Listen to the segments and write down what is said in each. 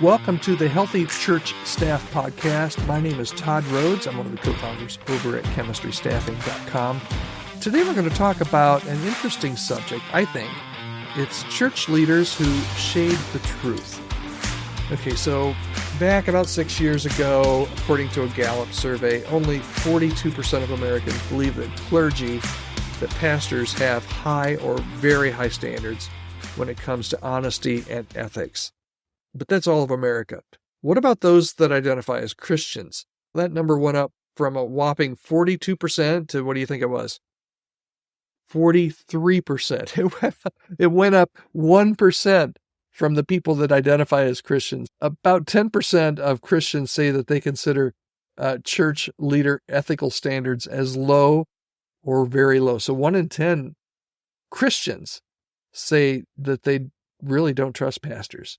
Welcome to the Healthy Church Staff Podcast. My name is Todd Rhoades. I'm one of the co-founders over at chemistrystaffing.com. Today we're going to talk about an interesting subject, I think. It's church leaders who shade the truth. Okay, so back about 6 years ago, according to a Gallup survey, only 42% of Americans believe that clergy, that pastors have high or very high standards when it comes to honesty and ethics. But that's all of America. What about those that identify as Christians? That number went up from a whopping 42% to, what do you think it was? 43%. It went up 1% from the people that identify as Christians. About 10% of Christians say that they consider church leader ethical standards as low or very low. So 1 in 10 Christians say that they really don't trust pastors.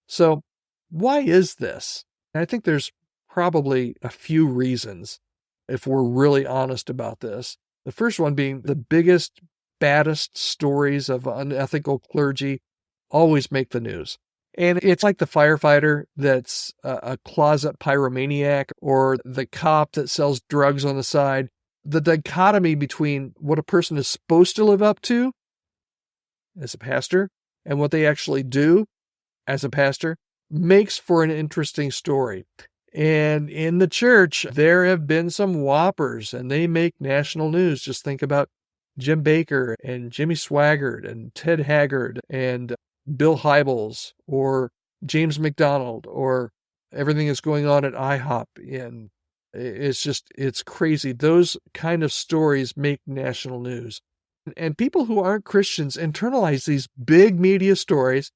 So why is this? I think there's probably a few reasons if we're really honest about this. The first one being the biggest, baddest stories of unethical clergy always make the news. And it's like the firefighter that's a closet pyromaniac or the cop that sells drugs on the side. The dichotomy between what a person is supposed to live up to as a pastor and what they actually do as a pastor makes for an interesting story. And in the church, there have been some whoppers, and they make national news. Just think about Jim Bakker and Jimmy Swaggart and Ted Haggard and Bill Hybels or James McDonald or everything that's going on at IHOP. And it's crazy. Those kind of stories make national news. And people who aren't Christians internalize these big media stories,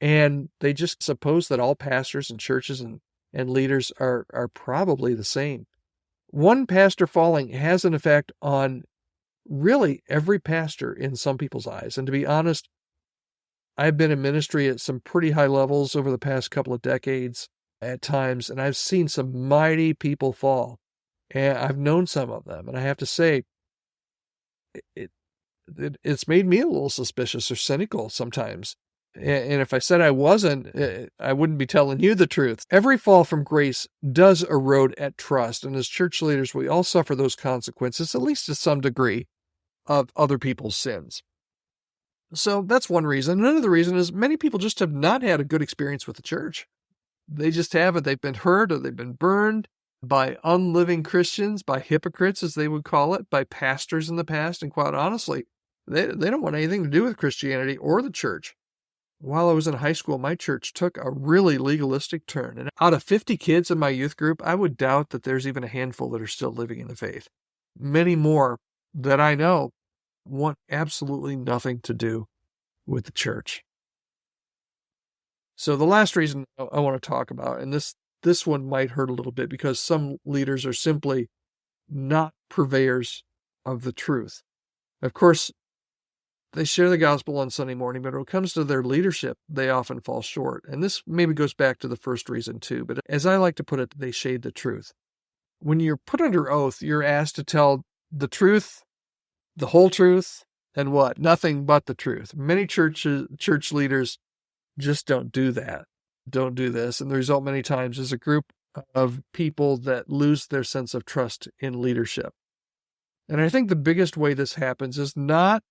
and they just suppose that all pastors and churches and leaders are probably the same. One pastor falling has an effect on really every pastor in some people's eyes. And to be honest, I've been in ministry at some pretty high levels over the past couple of decades at times, and I've seen some mighty people fall. And I've known some of them. And I have to say, it's made me a little suspicious or cynical sometimes. And if I said I wasn't, I wouldn't be telling you the truth. Every fall from grace does erode at trust. And as church leaders, we all suffer those consequences, at least to some degree, of other people's sins. So that's one reason. Another reason is many people just have not had a good experience with the church. They just haven't. They've been hurt or they've been burned by unliving Christians, by hypocrites, as they would call it, by pastors in the past. And quite honestly, they don't want anything to do with Christianity or the church. While I was in high school, my church took a really legalistic turn. And out of 50 kids in my youth group, I would doubt that there's even a handful that are still living in the faith. Many more that I know want absolutely nothing to do with the church. So the last reason I want to talk about, and this one might hurt a little bit because some leaders are simply not purveyors of the truth. Of course, they share the gospel on Sunday morning, but when it comes to their leadership, they often fall short. And this maybe goes back to the first reason too, but as I like to put it, they shade the truth. When you're put under oath, you're asked to tell the truth, the whole truth, and what? Nothing but the truth. Many church leaders just don't do that, don't do this. And the result many times is a group of people that lose their sense of trust in leadership. And I think the biggest way this happens is not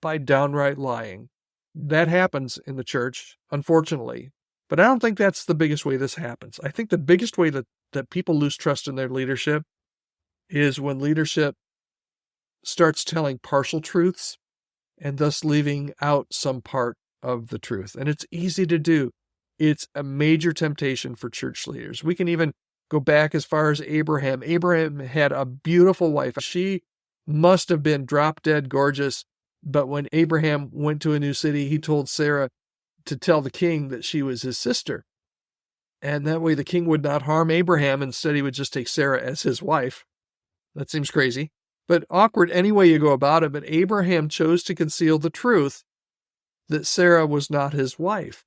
by downright lying. That happens in the church, unfortunately. But I don't think that's the biggest way this happens. I think the biggest way that people lose trust in their leadership is when leadership starts telling partial truths and thus leaving out some part of the truth. And it's easy to do. It's a major temptation for church leaders. We can even go back as far as Abraham. Abraham had a beautiful wife. She must have been drop dead gorgeous. But when Abraham went to a new city, he told Sarah to tell the king that she was his sister. And that way the king would not harm Abraham. Instead, he would just take Sarah as his wife. That seems crazy, but awkward any way you go about it. But Abraham chose to conceal the truth that Sarah was not his wife.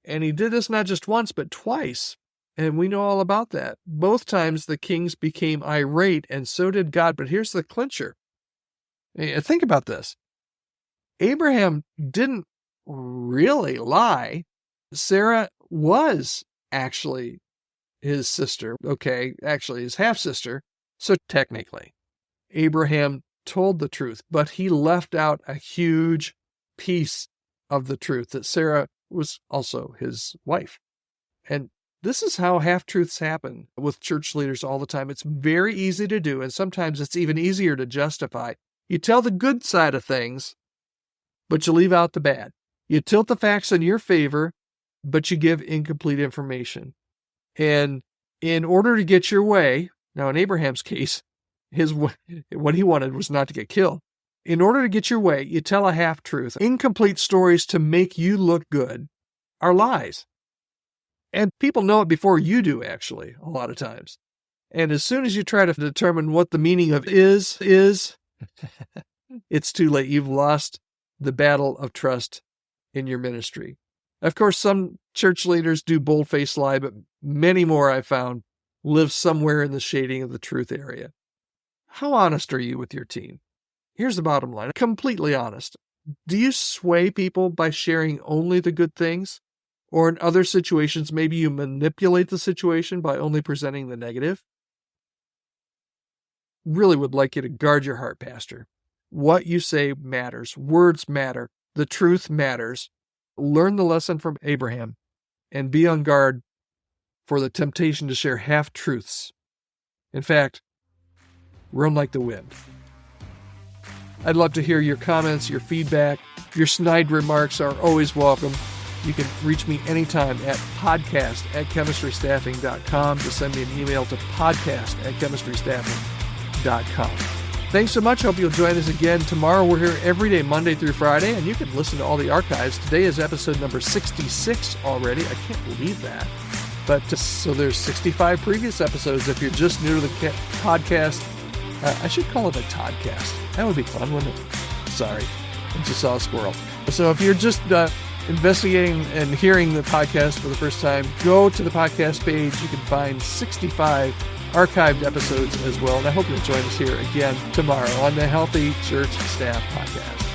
And he did this not just once, but twice. And we know all about that. Both times the kings became irate, and so did God. But here's the clincher. Think about this. Abraham didn't really lie. Sarah was actually his sister. Okay, actually his half-sister. So technically, Abraham told the truth, but he left out a huge piece of the truth, that Sarah was also his wife. And this is how half-truths happen with church leaders all the time. It's very easy to do, and sometimes it's even easier to justify. You tell the good side of things, but you leave out the bad. You tilt the facts in your favor, but you give incomplete information. And in order to get your way, now in Abraham's case, what he wanted was not to get killed. In order to get your way, you tell a half-truth. Incomplete stories to make you look good are lies. And people know it before you do, actually, a lot of times. And as soon as you try to determine what the meaning of is, it's too late. You've lost the battle of trust in your ministry. Of course, some church leaders do bold-faced lie, but many more I've found live somewhere in the shading of the truth area. How honest are you with your team? Here's the bottom line. Completely honest. Do you sway people by sharing only the good things? Or in other situations, maybe you manipulate the situation by only presenting the negative? Really would like you to guard your heart, Pastor. What you say matters. Words matter. The truth matters. Learn the lesson from Abraham and be on guard for the temptation to share half-truths. In fact, run like the wind. I'd love to hear your comments, your feedback. Your snide remarks are always welcome. You can reach me anytime at podcast@chemistrystaffing.com to send me an email to podcast@chemistrystaffing.com. Thanks so much. Hope you'll join us again tomorrow. We're here every day, Monday through Friday, and you can listen to all the archives. Today is episode number 66 already. I can't believe that. But so there's 65 previous episodes. If you're just new to the podcast, I should call it a Toddcast. That would be fun, wouldn't it? Sorry, I just saw a squirrel. So if you're just investigating and hearing the podcast for the first time, go to the podcast page. You can find 65 archived episodes as well. And I hope you'll join us here again tomorrow on the Healthy Church Staff Podcast.